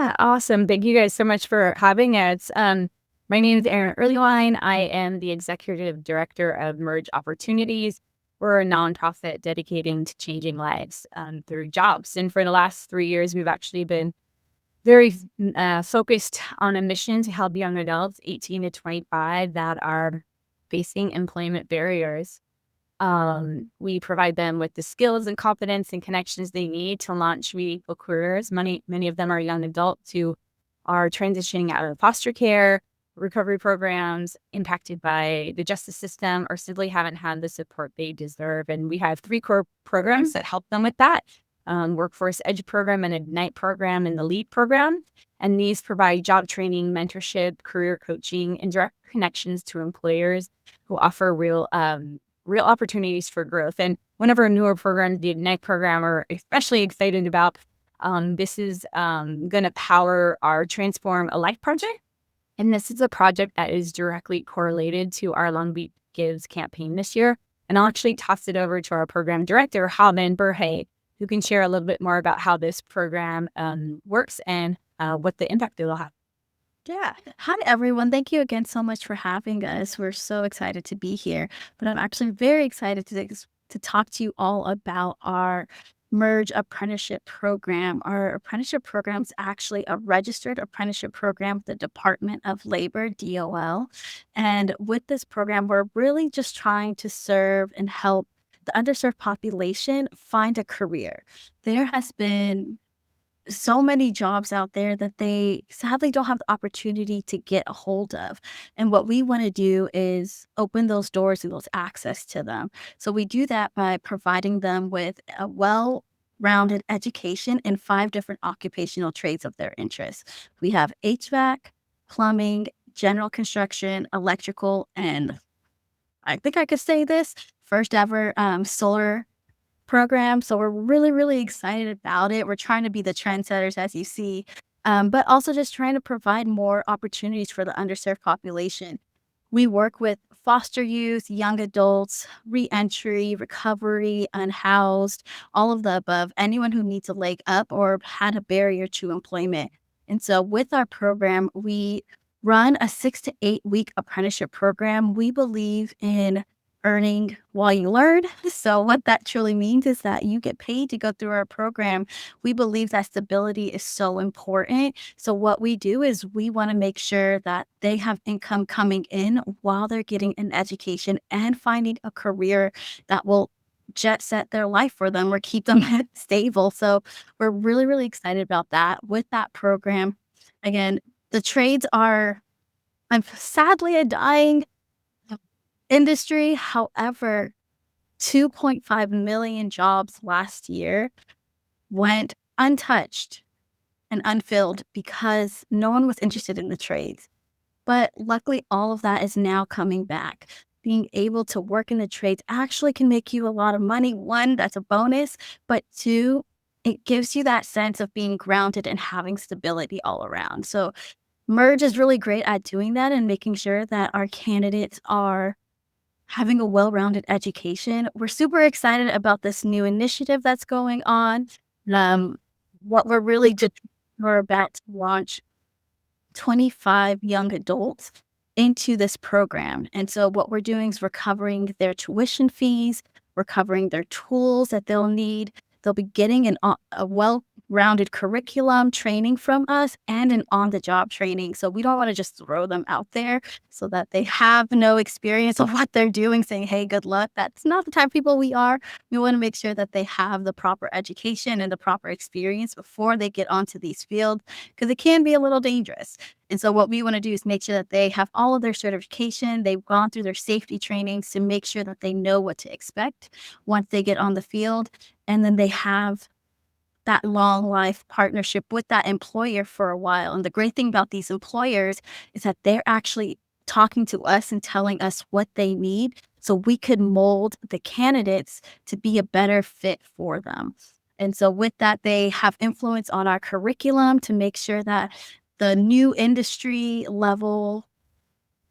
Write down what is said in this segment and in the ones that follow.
Yeah, awesome. Thank you guys so much for having us. My name is Erin Earlywine. I am the executive director of Merge Opportunities. We're a nonprofit dedicating to changing lives through jobs. And for the last 3 years, we've actually been very focused on a mission to help young adults 18 to 25 that are facing employment barriers. We provide them with the skills and confidence and connections they need to launch meaningful careers. Many of them are young adults who are transitioning out of foster care, recovery programs, impacted by the justice system, or simply haven't had the support they deserve. And we have three core programs that help them with that. Workforce Edge program and Ignite program and the LEAD program. And these provide job training, mentorship, career coaching, and direct connections to employers who offer real opportunities for growth. And one of our newer programs, the Ignite program, we're especially excited about. This is going to power our Transform a Life project. And this is a project that is directly correlated to our Long Beach Gives campaign this year. And I'll actually toss it over to our program director, Halman Burhay, who can share a little bit more about how this program works and what the impact it'll have. Yeah. Hi, everyone. Thank you again so much for having us. We're so excited to be here. But I'm actually very excited to talk to you all about our Merge Apprenticeship Program. Our apprenticeship program is actually a registered apprenticeship program with the Department of Labor, DOL. And with this program, we're really just trying to serve and help the underserved population find a career. There has been so many jobs out there that they sadly don't have the opportunity to get a hold of. And what we want to do is open those doors and those access to them. So we do that by providing them with a well-rounded education in 5 different occupational trades of their interest. We have HVAC, plumbing, general construction, electrical, and I think I could say this, first ever solar program. So we're really, really excited about it. We're trying to be the trendsetters, as you see, but also just trying to provide more opportunities for the underserved population. We work with foster youth, young adults, reentry, recovery, unhoused, all of the above, anyone who needs a leg up or had a barrier to employment. And so with our program, we run a 6 to 8 week apprenticeship program. We believe in earning while you learn. So what that truly means is that you get paid to go through our program. We believe that stability is so important. So what we do is we want to make sure that they have income coming in while they're getting an education and finding a career that will jet set their life for them or keep them stable. So we're really, really excited about that. With that program, again, the trades are sadly a dying industry. However, 2.5 million jobs last year went untouched and unfilled because no one was interested in the trades. But luckily, all of that is now coming back. Being able to work in the trades actually can make you a lot of money. One, that's a bonus, but two, it gives you that sense of being grounded and having stability all around. So Merge is really great at doing that and making sure that our candidates are having a well-rounded education. We're super excited about this new initiative that's going on. What we're about to launch 25 young adults into this program. And so what we're doing is we're covering their tuition fees, we're covering their tools that they'll need. They'll be getting a well-rounded curriculum training from us and an on-the-job training. So we don't want to just throw them out there so that they have no experience of what they're doing, saying, hey, good luck. That's not the type of people we are. We want to make sure that they have the proper education and the proper experience before they get onto these fields, because it can be a little dangerous. And so what we want to do is make sure that they have all of their certification, they've gone through their safety trainings to make sure that they know what to expect once they get on the field. And then they have that long life partnership with that employer for a while. And the great thing about these employers is that they're actually talking to us and telling us what they need so we could mold the candidates to be a better fit for them. And so with that, they have influence on our curriculum to make sure that the new industry level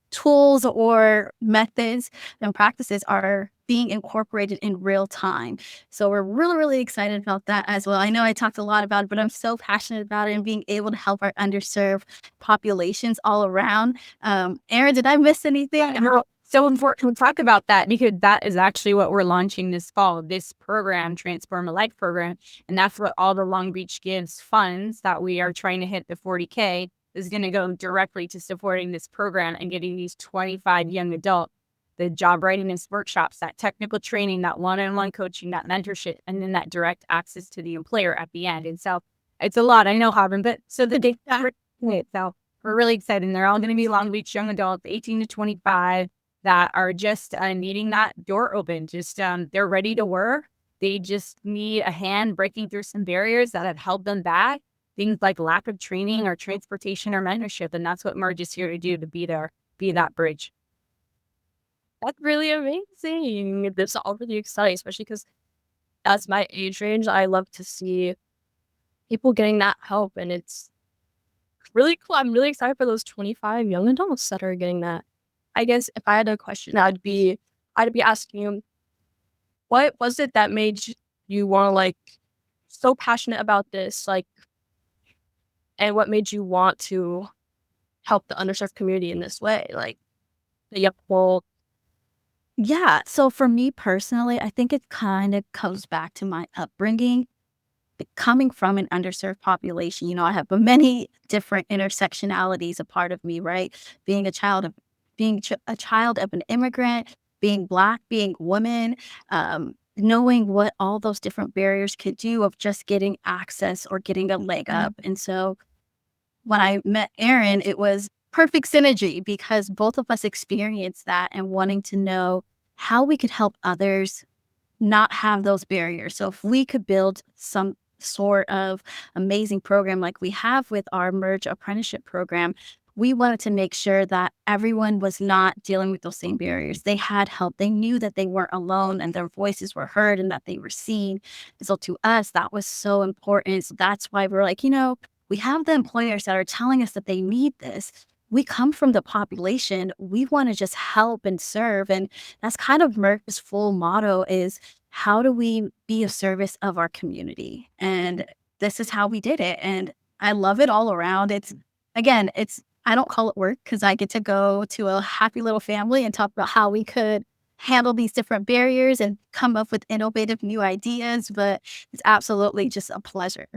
tools or methods and practices are being incorporated in real time. So we're really, really excited about that as well. I know I talked a lot about it, but I'm so passionate about it and being able to help our underserved populations all around. Erin, did I miss anything? So important to talk about that because that is actually what we're launching this fall, this program, Transform a Life program. And that's what all the Long Beach Gives funds that we are trying to hit the 40K is going to go directly to supporting this program and getting these 25 young adults the job readiness workshops, that technical training, that one-on-one coaching, that mentorship, and then that direct access to the employer at the end. And so it's a lot, I know, Harvin, but so the data, so we're really excited. And they're all going to be Long Beach young adults, 18 to 25, that are just needing that door open. Just they're ready to work. They just need a hand breaking through some barriers that have held them back. Things like lack of training or transportation or mentorship. And that's what Merge is here to do, to be there, be that bridge. That's really amazing. This is all really exciting, especially because as my age range, I love to see people getting that help. And it's really cool. I'm really excited for those 25 young adults that are getting that. I guess if I had a question, I'd be asking you, what was it that made you want to like so passionate about this? Like, and what made you want to help the underserved community in this way? Like the young people. Yeah. So for me personally, I think it kind of comes back to my upbringing. Coming from an underserved population, I have many different intersectionalities a part of me, right? Being a child of a child of an immigrant, being Black, being woman, knowing what all those different barriers could do of just getting access or getting a leg up. And so when I met Erin, it was perfect synergy because both of us experienced that and wanting to know how we could help others not have those barriers. So if we could build some sort of amazing program like we have with our Merge apprenticeship program, we wanted to make sure that everyone was not dealing with those same barriers. They had help. They knew that they weren't alone and their voices were heard and that they were seen. And so to us, that was so important. So that's why we're like, we have the employers that are telling us that they need this. We come from the population. We want to just help and serve. And that's kind of Merck's full motto is, how do we be a service of our community? And this is how we did it. And I love it all around. I don't call it work because I get to go to a happy little family and talk about how we could handle these different barriers and come up with innovative new ideas. But it's absolutely just a pleasure.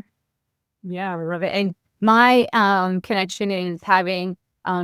Yeah, I love it. And my connection is having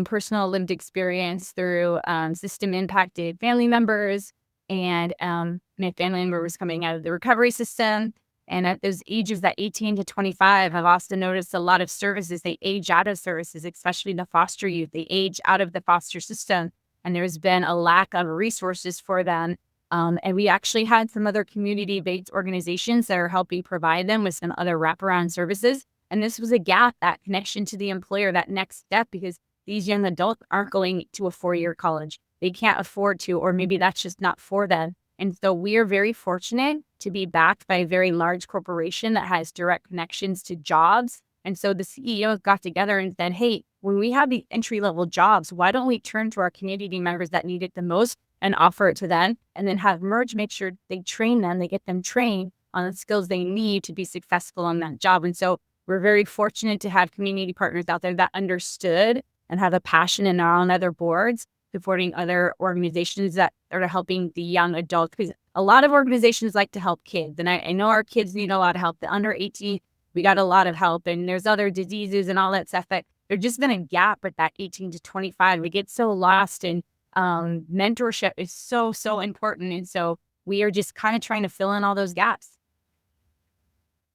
personal lived experience through system impacted family members and my family members coming out of the recovery system. And at those ages, that 18 to 25, I've also noticed a lot of services, they age out of services, especially the foster youth. They age out of the foster system. And there's been a lack of resources for them. And we actually had some other community-based organizations that are helping provide them with some other wraparound services. And this was a gap, that connection to the employer, that next step, because these young adults aren't going to a 4-year college. They can't afford to, or maybe that's just not for them. And so we are very fortunate to be backed by a very large corporation that has direct connections to jobs. And so the CEOs got together and said, hey, when we have these entry-level jobs, why don't we turn to our community members that need it the most and offer it to them, and then have Merge make sure they train them, they get them trained on the skills they need to be successful on that job. And so we're very fortunate to have community partners out there that understood and have a passion and are on other boards supporting other organizations that are helping the young adults. Because a lot of organizations like to help kids. And I know our kids need a lot of help. The under 18, we got a lot of help. And there's other diseases and all that stuff that there's just been a gap at that 18 to 25. We get so lost, and mentorship is so, so important. And so we are just kind of trying to fill in all those gaps.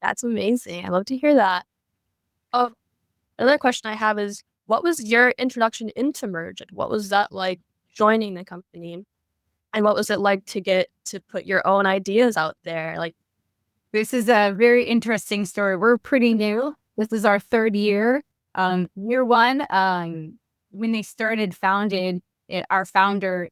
That's amazing. I love to hear that. Another question I have is, what was your introduction into Merge? What was that like joining the company? And what was it like to get to put your own ideas out there? Like, this is a very interesting story. We're pretty new. This is our 3rd year. Year 1, when they founded it, our founder,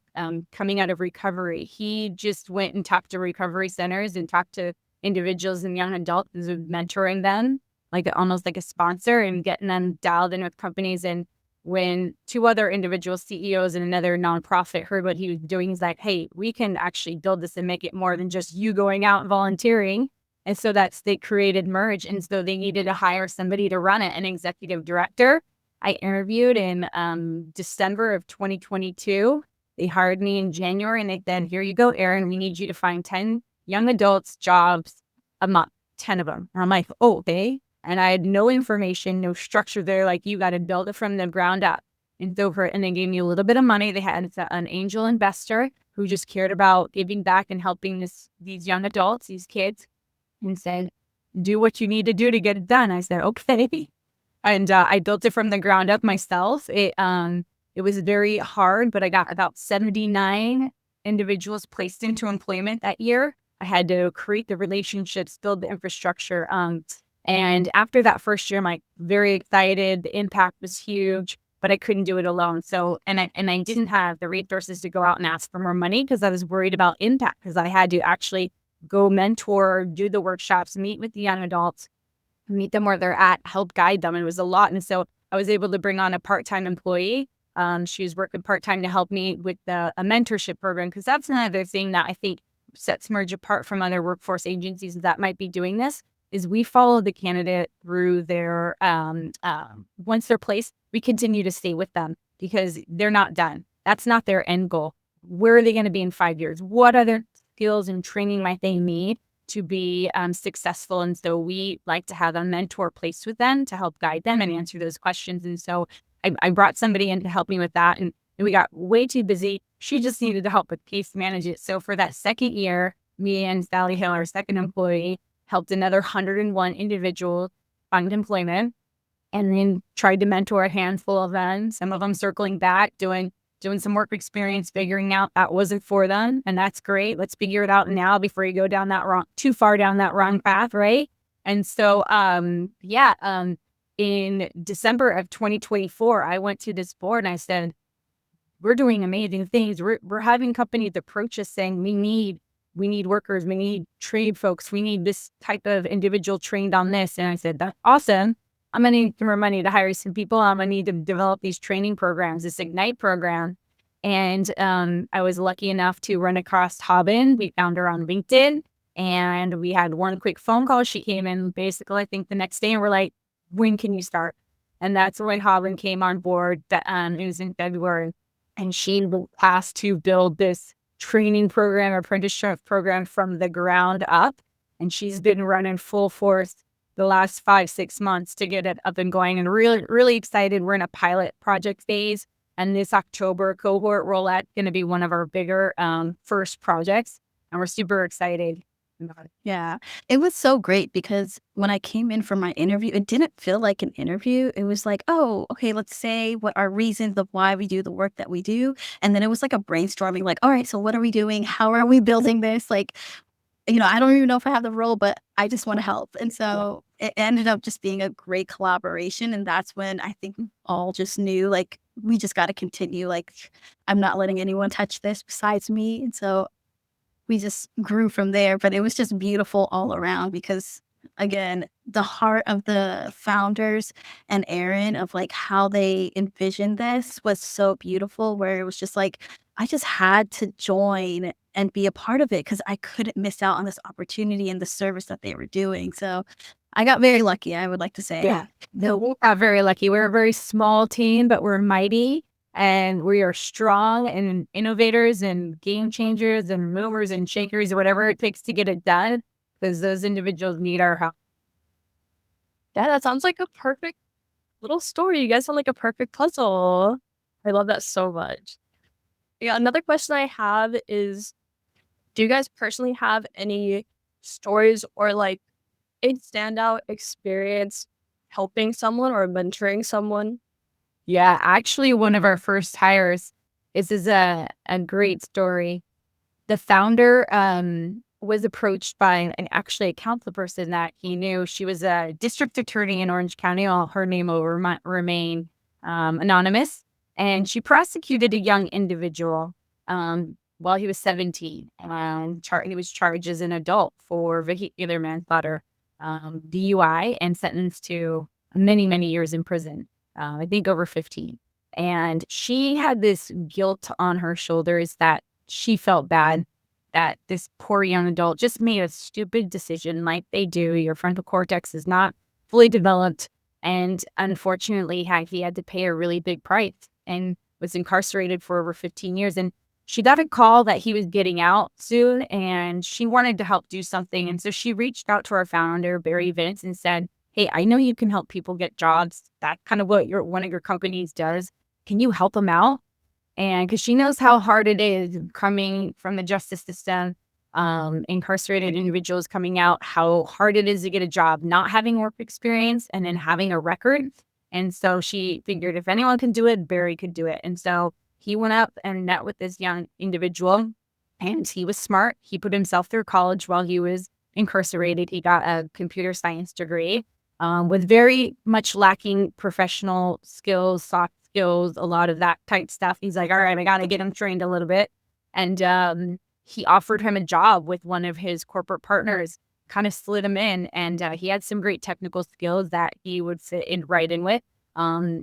coming out of recovery, he just went and talked to recovery centers and talked to individuals and young adults, mentoring them, like almost like a sponsor, and getting them dialed in with companies. And when two other individual CEOs and another nonprofit heard what he was doing. He's like, hey, we can actually build this and make it more than just you going out and volunteering. And so they created Merge. And so they needed to hire somebody to run it, an executive director. I interviewed in December of 2022. They hired me in January and they said, here you go, Erin, we need you to find 10 young adults jobs a month, 10 of them. And I'm like, oh, okay. And I had no information, no structure there. Like, you got to build it from the ground up. And so and they gave me a little bit of money. They had an angel investor who just cared about giving back and helping these young adults, these kids, and said, do what you need to do to get it done. I said, okay. And I built it from the ground up myself. It was very hard, but I got about 79 individuals placed into employment that year. I had to create the relationships, build the infrastructure. And after that first year, I'm like very excited. The impact was huge, but I couldn't do it alone. So, and I didn't have the resources to go out and ask for more money because I was worried about impact, because I had to actually go mentor, do the workshops, meet with the young adults, meet them where they're at, help guide them. It was a lot. And so I was able to bring on a part-time employee. She was working part-time to help me with a mentorship program, because that's another thing that I think sets Merge apart from other workforce agencies that might be doing this, is we follow the candidate through their, once they're placed, we continue to stay with them because they're not done. That's not their end goal. Where are they going to be in 5 years? What other skills and training might they need to be successful? And so we like to have a mentor placed with them to help guide them and answer those questions. And so I brought somebody in to help me with that. And we got way too busy. She just needed to help with case manage it. So for that second year, me and Sally Hill, our second employee, helped another 101 individuals find employment, and then tried to mentor a handful of them, some of them circling back, doing some work experience, figuring out that wasn't for them. And that's great. Let's figure it out now before you go down too far down that wrong path, right? And so, in December of 2024, I went to this board and I said, we're doing amazing things. We're having companies approach us saying, we need workers, we need trade folks, we need this type of individual trained on this. And I said, that's awesome. I'm going to need some more money to hire some people. I'm going to need to develop these training programs, this Ignite program. And I was lucky enough to run across Haben. We found her on LinkedIn and we had one quick phone call. She came in basically, I think the next day, and we're like, when can you start? And that's when Haben came on board. It was in February. And she was asked to build this training program, apprenticeship program from the ground up. And she's been running full force the last 5-6 months to get it up and going, and really, really excited. We're in a pilot project phase, and this October cohort rollout is going to be one of our bigger first projects, and we're super excited about it. Yeah, it was so great because when I came in for my interview, it didn't feel like an interview. It was like, oh, okay, let's say what our reasons of why we do the work that we do. And then it was like a brainstorming, like, all right, so what are we doing? How are we building this? Like, I don't even know if I have the role, but I just want to help. And so it ended up just being a great collaboration. And that's when I think we all just knew, like, we just got to continue. Like, I'm not letting anyone touch this besides me. And so we just grew from there. But it was just beautiful all around because, again, the heart of the founders and Erin, of like how they envisioned this, was so beautiful, where it was just like, I just had to join and be a part of it because I couldn't miss out on this opportunity and the service that they were doing. So I got very lucky, I would like to say. Yeah, no, we got very lucky. We're a very small team, but we're mighty, and we are strong and innovators and game changers and movers and shakers, or whatever it takes to get it done, because those individuals need our help. Yeah, that sounds like a perfect little story. You guys sound like a perfect puzzle. I love that so much. Yeah, another question I have is, do you guys personally have any stories or like a standout experience helping someone or mentoring someone? Yeah, actually, one of our first hires, this is a great story. The founder was approached by actually a council person that he knew. She was a district attorney in Orange County. Her name will remain anonymous. And she prosecuted a young individual while he was 17. He was charged as an adult for vehicular manslaughter, DUI, and sentenced to many, many years in prison. I think over 15. And she had this guilt on her shoulders that she felt bad that this poor young adult just made a stupid decision like they do. Your frontal cortex is not fully developed. And unfortunately, he had to pay a really big price and was incarcerated for over 15 years. And she got a call that he was getting out soon and she wanted to help do something. And so she reached out to our founder, Barry Vince, and said, hey, I know you can help people get jobs. That's kind of what one of your companies does. Can you help them out? And because she knows how hard it is coming from the justice system, incarcerated individuals coming out, how hard it is to get a job, not having work experience and then having a record. And so she figured if anyone can do it, Barry could do it. And so he went up and met with this young individual and he was smart. He put himself through college while he was incarcerated. He got a computer science degree with very much lacking professional skills, soft skills, a lot of that type stuff. He's like, all right, I got to get him trained a little bit. And he offered him a job with one of his corporate partners, kind of slid him in. And he had some great technical skills that he would fit in right in with.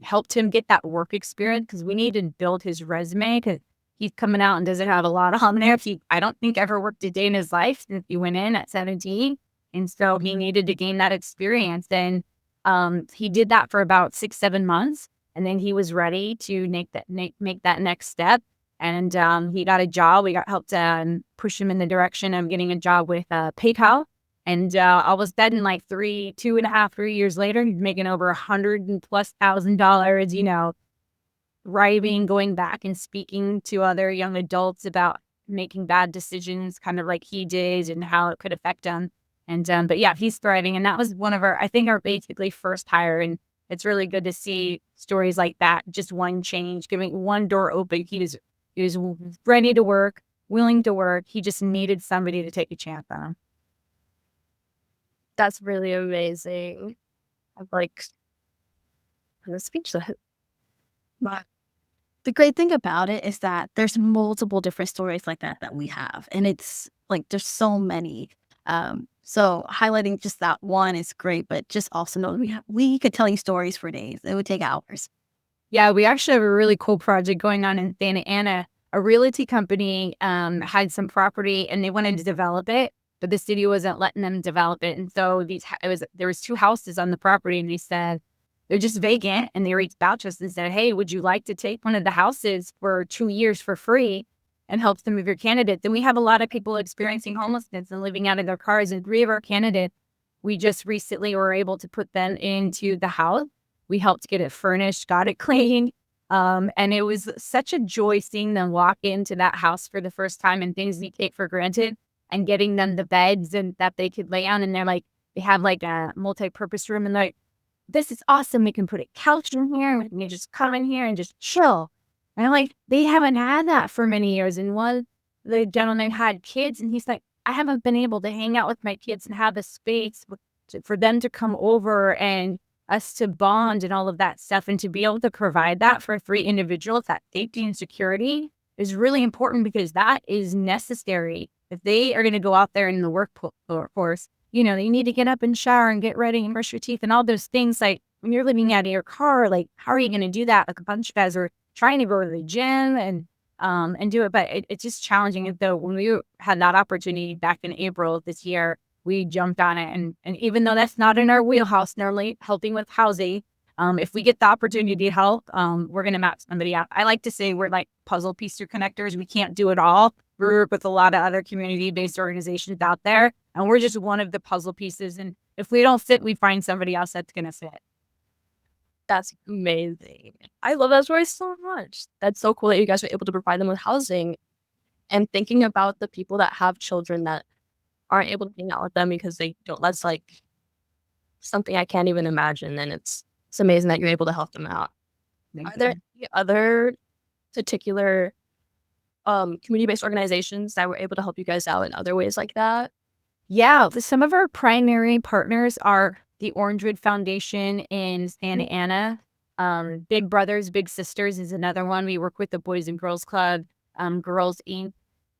Helped him get that work experience because we need to build his resume because he's coming out and doesn't have a lot on there. I don't think ever worked a day in his life since he went in at 17. And so he needed to gain that experience. And he did that for about 6-7 months. And then he was ready to make that next step. And he got a job. We got helped push him in the direction of getting a job with PayPal. And all of a sudden, like 2.5, 3 years later, he's making over $100,000+, you know, thriving, going back and speaking to other young adults about making bad decisions, kind of like he did and how it could affect them. And but yeah, he's thriving. And that was one of our basically first hire. And it's really good to see stories like that. Just one change, giving one door open. He was ready to work, willing to work. He just needed somebody to take a chance on him. That's really amazing. I'm speechless. But the great thing about it is that there's multiple different stories like that we have. And it's like there's so many. So highlighting just that one is great, but just also know we could tell you stories for days. It would take hours. Yeah, we actually have a really cool project going on in Santa Ana. A realty company had some property and they wanted to develop it, but the city wasn't letting them develop it. And so there was 2 houses on the property and they said, they're just vacant. And they reached out to us and said, hey, would you like to take one of the houses for 2 years for free and help some of your candidates? And we have a lot of people experiencing homelessness and living out of their cars. And 3 of our candidates, we just recently were able to put them into the house. We helped get it furnished, got it clean. And it was such a joy seeing them walk into that house for the first time and things we take for granted and getting them the beds and that they could lay on. And they have like a multi-purpose room and like, this is awesome. We can put a couch in here and you just come in here and just chill. And like, they haven't had that for many years. And the gentleman had kids and he's like, I haven't been able to hang out with my kids and have a space for them to come over and us to bond and all of that stuff. And to be able to provide that for 3 individuals, that safety and security is really important because that is necessary. If they are going to go out there in the workforce, you know, they need to get up and shower and get ready and brush your teeth and all those things. Like when you're living out of your car, like how are you going to do that? Like a bunch of guys are trying to go to the gym and do it, but it's just challenging. And so when we had that opportunity back in April this year, we jumped on it. And even though that's not in our wheelhouse, normally helping with housing, if we get the opportunity to help, we're going to map somebody out. I like to say we're like puzzle piece connectors. We can't do it all. We work with a lot of other community-based organizations out there, and we're just one of the puzzle pieces. And if we don't fit, we find somebody else that's going to fit. That's amazing. I love that story so much. That's so cool that you guys were able to provide them with housing. And thinking about the people that have children that aren't able to hang out with them because they don't, that's like something I can't even imagine. And it's amazing that you're able to help them out. Are there any other particular community-based organizations that were able to help you guys out in other ways like that? Yeah, some of our primary partners are the Orangewood Foundation in Santa Ana. Big Brothers, Big Sisters is another one. We work with the Boys and Girls Club, Girls Inc.,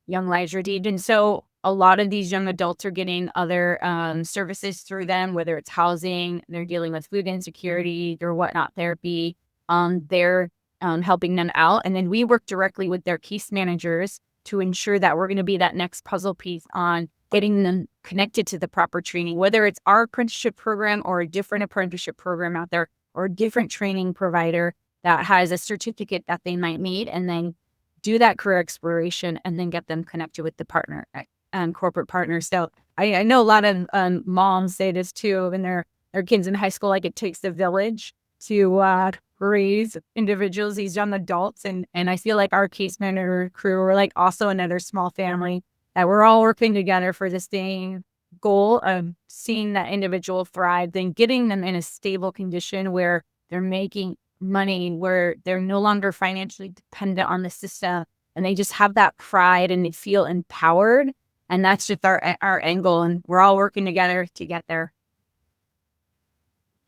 Young Lives Redeemed. And so a lot of these young adults are getting other services through them, whether it's housing, they're dealing with food insecurity or whatnot, therapy. They're helping them out. And then we work directly with their case managers to ensure that we're going to be that next puzzle piece on getting them connected to the proper training, whether it's our apprenticeship program or a different apprenticeship program out there or a different training provider that has a certificate that they might need, and then do that career exploration and then get them connected with the partner and corporate partners. So I know a lot of moms say this too, when their kids in high school, like it takes a village to raise individuals, these young adults. And I feel like our case manager crew are like also another small family that we're all working together for the same goal of seeing that individual thrive, then getting them in a stable condition where they're making money, where they're no longer financially dependent on the system, and they just have that pride and they feel empowered. And that's just our end goal, and we're all working together to get there.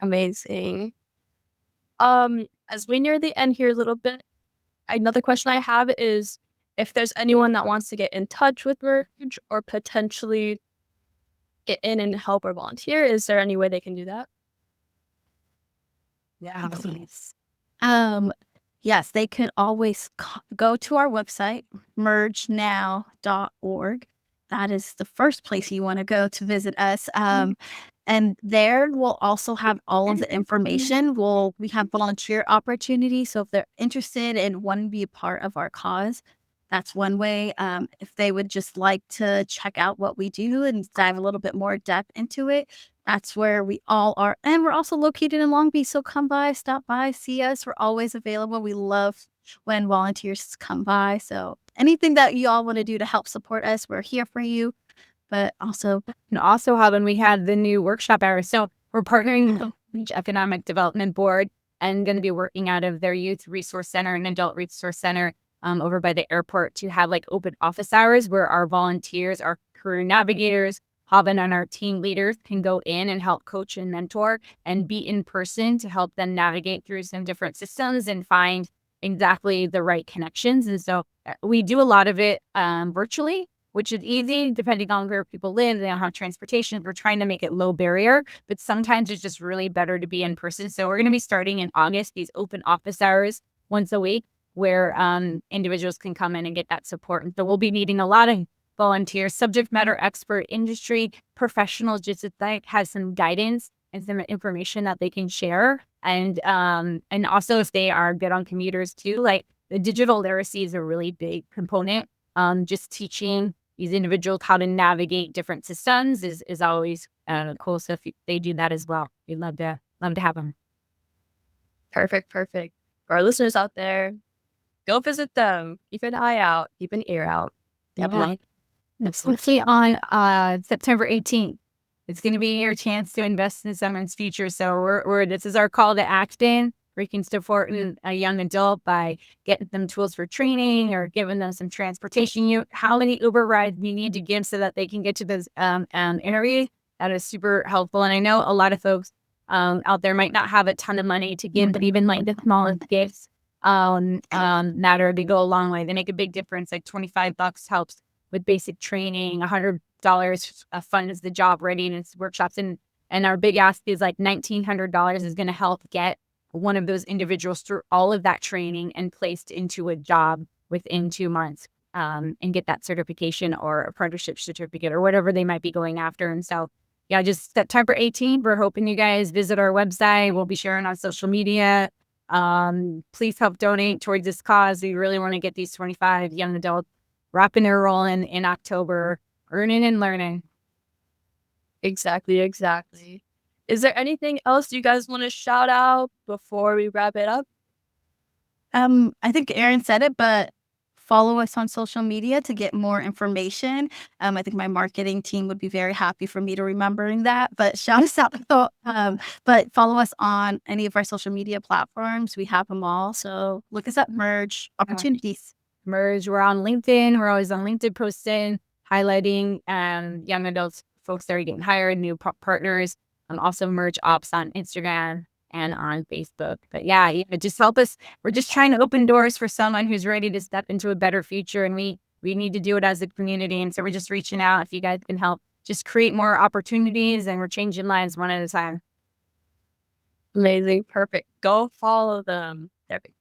Amazing. As we near the end here a little bit, another question I have is if there's anyone that wants to get in touch with Merge or potentially get in and help or volunteer, is there any way they can do that? Yeah, please. Yes, they could always go to our website, mergenow.org. That is the first place you want to go to visit us. And there we'll also have all of the information. We have volunteer opportunities. So if they're interested and want to be a part of our cause, that's one way. If they would just like to check out what we do and dive a little bit more depth into it, that's where we all are. And we're also located in Long Beach. So come by, stop by, see us. We're always available. We love when volunteers come by. So anything that you all want to do to help support us, we're here for you. But also, when we had the new workshop hours. So we're partnering with the Beach Economic Development Board and going to be working out of their youth resource center and adult resource center over by the airport to have like open office hours where our volunteers, our career navigators, Haven and our team leaders can go in and help coach and mentor and be in person to help them navigate through some different systems and find exactly the right connections. And so we do a lot of it virtually, which is easy depending on where people live. They don't have transportation. We're trying to make it low barrier, but sometimes it's just really better to be in person. So we're going to be starting in August, these open office hours once a week where individuals can come in and get that support. And so we'll be needing a lot of volunteers, subject matter expert, industry professionals, just that has some guidance and some information that they can share. And also if they are good on computers too, like the digital literacy is a really big component. Just teaching these individuals how to navigate different systems is always cool. So if they do that as well, we'd love to have them. Perfect. For our listeners out there, go visit them. Keep an eye out. Keep an ear out. Especially on September 18th. It's going to be your chance to invest in someone's future. So this is our call to action. We can support a young adult by getting them tools for training or giving them some transportation. How many Uber rides you need to give so that they can get to those areas? That is super helpful. And I know a lot of folks out there might not have a ton of money to give, but even like the smallest gifts matter. They go a long way. They make a big difference. Like $25 helps with basic training. $100 funds the job readiness workshops. And our big ask is like $1,900 is going to help get one of those individuals through all of that training and placed into a job within 2 months and get that certification or apprenticeship certificate or whatever they might be going after. And so, yeah, just September 18th, we're hoping you guys visit our website. We'll be sharing on social media. Please help donate towards this cause. We really want to get these 25 young adults wrapping their role in October, earning and learning. Exactly. Is there anything else you guys want to shout out before we wrap it up? I think Erin said it, but follow us on social media to get more information. I think my marketing team would be very happy for me to remembering that, but shout us out. But follow us on any of our social media platforms. We have them all. So look us up, Merge Opportunities. Merge, we're on LinkedIn. We're always on LinkedIn posting, highlighting young adults, folks that are getting hired, new partners. Also Merge Ops on Instagram and on Facebook. But yeah, just help us. We're just trying to open doors for someone who's ready to step into a better future. And we need to do it as a community. And so we're just reaching out. If you guys can help just create more opportunities, and we're changing lives one at a time. Amazing. Perfect. Go follow them.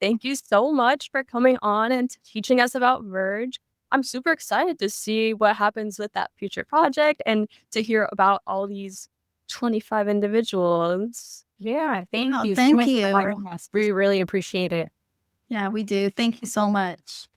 Thank you so much for coming on and teaching us about Merge. I'm super excited to see what happens with that future project and to hear about all these 25 individuals. Yeah, thank Oh, you so thank much for you. having us. We really appreciate it. Yeah, we do. Thank you so much.